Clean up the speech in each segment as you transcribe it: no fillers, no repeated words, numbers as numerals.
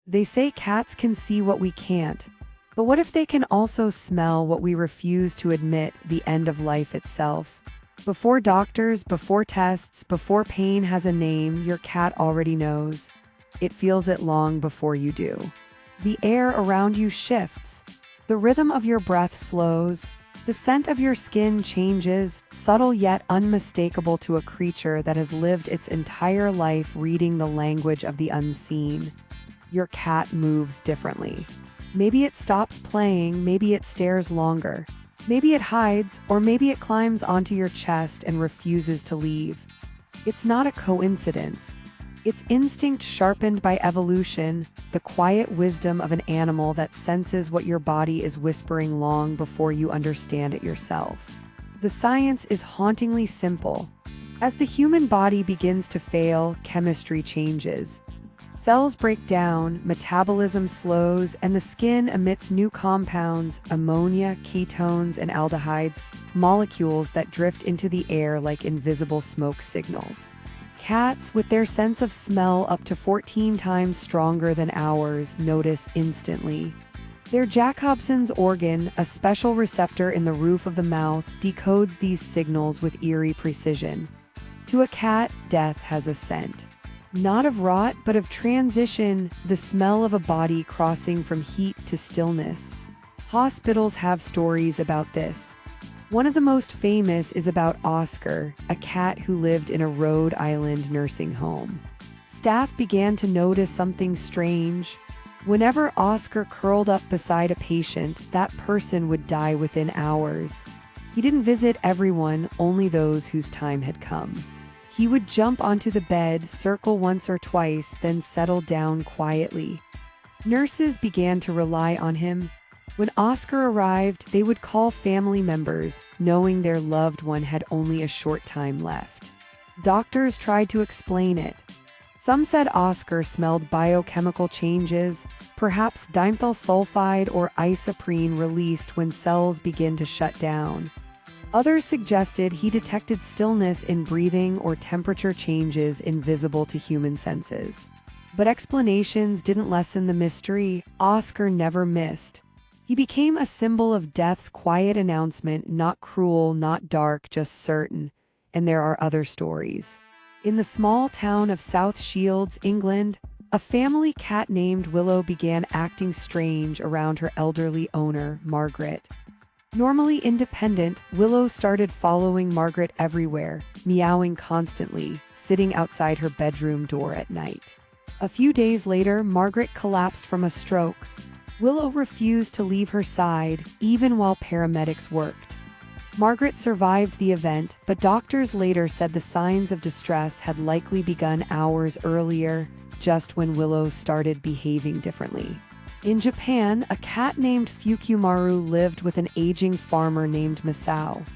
They say cats can see what we can't, but what if they can also smell what we refuse to admit, the end of life itself? Before doctors, before tests, before pain has a name, your cat already knows. It feels it long before you do. The air around you shifts. The rhythm of your breath slows. The scent of your skin changes, subtle yet unmistakable to a creature that has lived its entire life reading the language of the unseen. Your cat moves differently. Maybe it stops playing, maybe it stares longer. Maybe it hides, or maybe it climbs onto your chest and refuses to leave. It's not a coincidence. It's instinct sharpened by evolution, the quiet wisdom of an animal that senses what your body is whispering long before you understand it yourself. The science is hauntingly simple. As the human body begins to fail, chemistry changes. Cells break down, metabolism slows, and the skin emits new compounds, ammonia, ketones, and aldehydes, molecules that drift into the air like invisible smoke signals. Cats, with their sense of smell up to 14 times stronger than ours, notice instantly. Their Jacobson's organ, a special receptor in the roof of the mouth, decodes these signals with eerie precision. To a cat, death has a scent. Not of rot, but of transition, the smell of a body crossing from heat to stillness. Hospitals have stories about this. One of the most famous is about Oscar, a cat who lived in a Rhode Island nursing home. Staff began to notice something strange. Whenever Oscar curled up beside a patient, that person would die within hours. He didn't visit everyone, only those whose time had come. He would jump onto the bed, circle once or twice, then settle down quietly. Nurses began to rely on him. When Oscar arrived, they would call family members, knowing their loved one had only a short time left. Doctors tried to explain it. Some said Oscar smelled biochemical changes, perhaps dimethyl sulfide or isoprene released when cells begin to shut down. Others suggested he detected stillness in breathing or temperature changes invisible to human senses. But explanations didn't lessen the mystery. Oscar never missed. He became a symbol of death's quiet announcement, not cruel, not dark, just certain. And there are other stories. In the small town of South Shields, England, a family cat named Willow began acting strange around her elderly owner, Margaret. Normally independent, Willow started following Margaret everywhere, meowing constantly, sitting outside her bedroom door at night. A few days later, Margaret collapsed from a stroke. Willow refused to leave her side, even while paramedics worked. Margaret survived the event, but doctors later said the signs of distress had likely begun hours earlier, just when Willow started behaving differently. In Japan, a cat named Fukumaru lived with an aging farmer named Masao.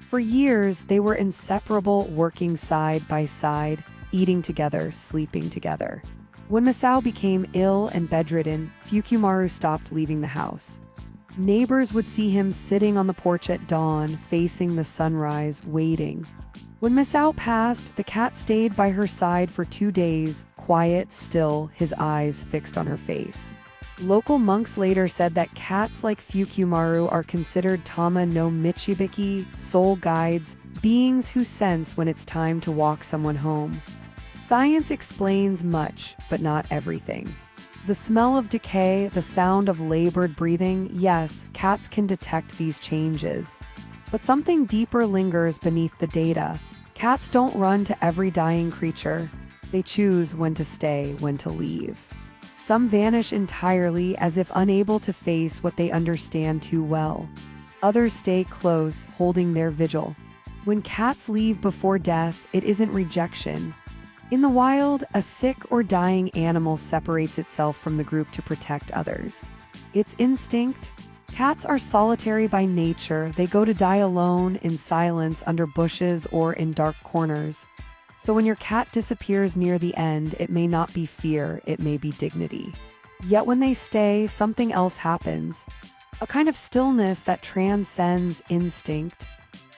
For years, they were inseparable, working side by side, eating together, sleeping together. When Masao became ill and bedridden, Fukumaru stopped leaving the house. Neighbors would see him sitting on the porch at dawn, facing the sunrise, waiting. When Masao passed, the cat stayed by her side for 2 days, quiet, still, his eyes fixed on her face. Local monks later said that cats like Fukumaru are considered Tama no Michibiki, soul guides, beings who sense when it's time to walk someone home. Science explains much, but not everything. The smell of decay, the sound of labored breathing, yes, cats can detect these changes. But something deeper lingers beneath the data. Cats don't run to every dying creature. They choose when to stay, when to leave. Some vanish entirely, as if unable to face what they understand too well. Others stay close, holding their vigil. When cats leave before death, it isn't rejection. In the wild, a sick or dying animal separates itself from the group to protect others. It's instinct. Cats are solitary by nature. They go to die alone, in silence, under bushes, or in dark corners. So when your cat disappears near the end, it may not be fear, it may be dignity. Yet when they stay, something else happens. A kind of stillness that transcends instinct.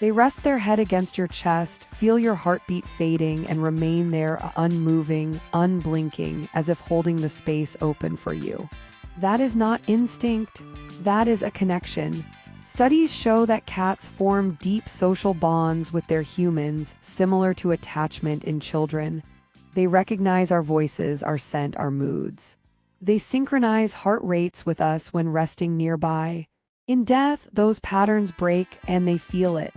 They rest their head against your chest, feel your heartbeat fading, and remain there unmoving, unblinking, as if holding the space open for you. That is not instinct, that is a connection. Studies show that cats form deep social bonds with their humans, similar to attachment in children. They recognize our voices, our scent, our moods. They synchronize heart rates with us when resting nearby. In death, those patterns break and they feel it.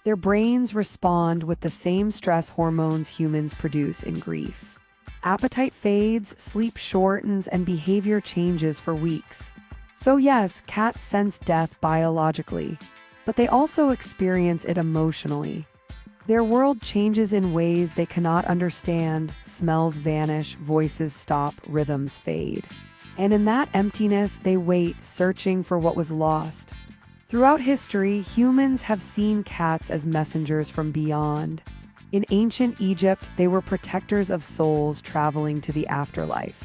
Their brains respond with the same stress hormones humans produce in grief. Appetite fades, sleep shortens, and behavior changes for weeks. So yes, cats sense death biologically, but they also experience it emotionally. Their world changes in ways they cannot understand, smells vanish, voices stop, rhythms fade. And in that emptiness, they wait, searching for what was lost. Throughout history, humans have seen cats as messengers from beyond. In ancient Egypt, they were protectors of souls traveling to the afterlife.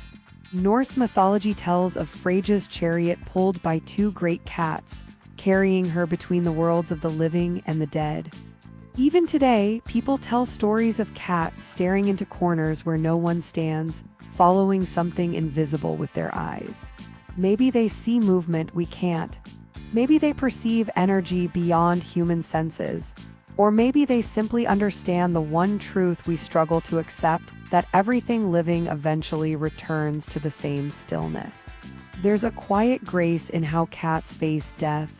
Norse mythology tells of Freya's chariot pulled by two great cats, carrying her between the worlds of the living and the dead. Even today, people tell stories of cats staring into corners where no one stands, following something invisible with their eyes. Maybe they see movement we can't. Maybe they perceive energy beyond human senses. Or maybe they simply understand the one truth we struggle to accept, that everything living eventually returns to the same stillness. There's a quiet grace in how cats face death.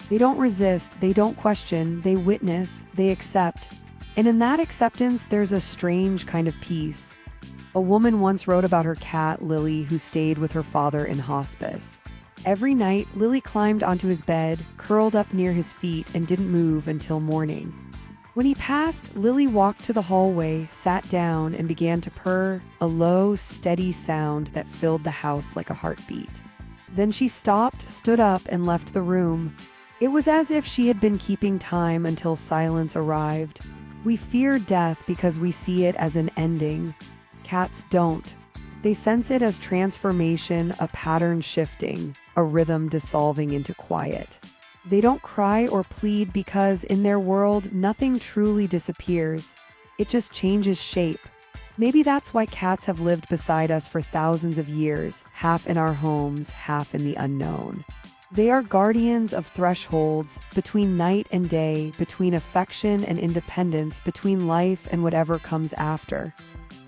They don't resist, they don't question, they witness, they accept. And in that acceptance, there's a strange kind of peace. A woman once wrote about her cat, Lily, who stayed with her father in hospice. Every night, Lily climbed onto his bed, curled up near his feet, and didn't move until morning. When he passed, Lily walked to the hallway, sat down, and began to purr, a low, steady sound that filled the house like a heartbeat. Then she stopped, stood up, and left the room. It was as if she had been keeping time until silence arrived. We fear death because we see it as an ending. Cats don't. They sense it as transformation, a pattern shifting, a rhythm dissolving into quiet. They don't cry or plead because, in their world, nothing truly disappears. It just changes shape. Maybe that's why cats have lived beside us for thousands of years, half in our homes, half in the unknown. They are guardians of thresholds, between night and day, between affection and independence, between life and whatever comes after.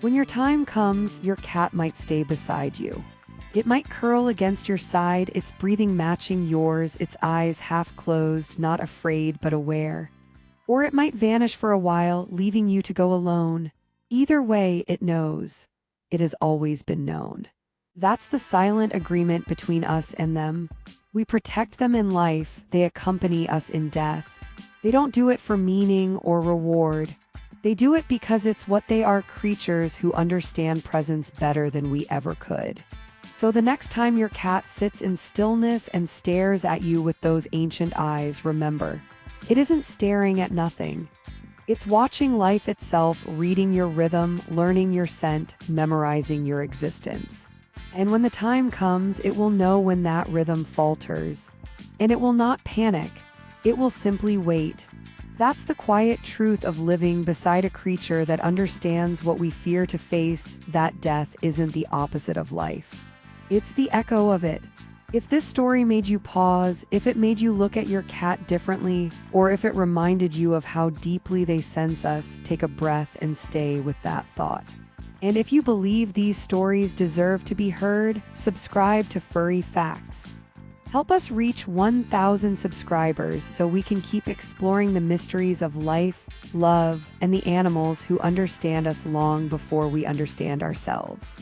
When your time comes, your cat might stay beside you. It might curl against your side, its breathing matching yours, its eyes half closed, not afraid but aware. Or it might vanish for a while, leaving you to go alone. Either way, it knows. It has always been known. That's the silent agreement between us and them. We protect them in life, they accompany us in death. They don't do it for meaning or reward. They do it because it's what they are, creatures who understand presence better than we ever could. So the next time your cat sits in stillness and stares at you with those ancient eyes, remember, it isn't staring at nothing. It's watching life itself, reading your rhythm, learning your scent, memorizing your existence. And when the time comes, it will know when that rhythm falters. And it will not panic. It will simply wait. That's the quiet truth of living beside a creature that understands what we fear to face, that death isn't the opposite of life. It's the echo of it. If this story made you pause, if it made you look at your cat differently, or if it reminded you of how deeply they sense us, take a breath and stay with that thought. And if you believe these stories deserve to be heard, subscribe to Furry Facts. Help us reach 1,000 subscribers so we can keep exploring the mysteries of life, love, and the animals who understand us long before we understand ourselves.